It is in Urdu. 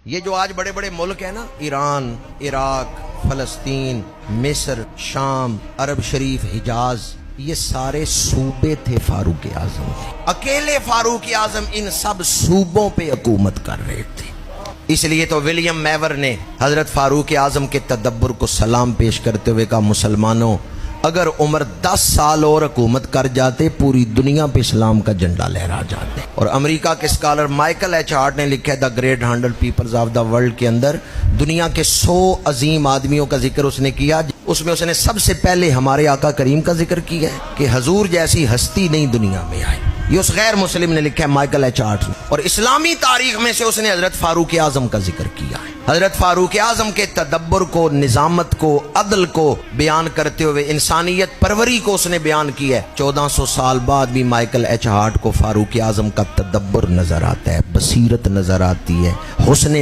یہ جو آج بڑے بڑے ملک ہیں نا، ایران، عراق، فلسطین، مصر، شام، عرب شریف، حجاز، یہ سارے صوبے تھے فاروق اعظم کے۔ اکیلے فاروق اعظم ان سب صوبوں پہ حکومت کر رہے تھے۔ اس لیے تو ولیم میور نے حضرت فاروق اعظم کے تدبر کو سلام پیش کرتے ہوئے کہا، مسلمانوں اگر عمر 10 سال اور حکومت کر جاتے پوری دنیا پہ اسلام کا جھنڈا لہرا جاتے۔ اور امریکہ کے اسکالر مائیکل ایچ ہارٹ نے لکھا ہے the great 100 peoples of the world کے اندر دنیا کے 100 عظیم آدمیوں کا ذکر اس نے کیا، اس میں اس نے سب سے پہلے ہمارے آقا کریم کا ذکر کیا ہے کہ حضور جیسی ہستی نہیں دنیا میں آئی۔ یہ اس غیر مسلم نے لکھا ہے مائیکل ایچ ہارٹ نے، اور اسلامی تاریخ میں سے اس نے حضرت فاروق اعظم کا ذکر کیا ہے۔ حضرت فاروق اعظم کے تدبر کو، نظامت کو، عدل کو بیان کرتے ہوئے انسانیت پروری کو اس نے بیان کیا ہے۔ 1400 سال بعد بھی مائیکل ایچ ہارٹ کو فاروق اعظم کا تدبر نظر آتا ہے، بصیرت نظر آتی ہے، حسن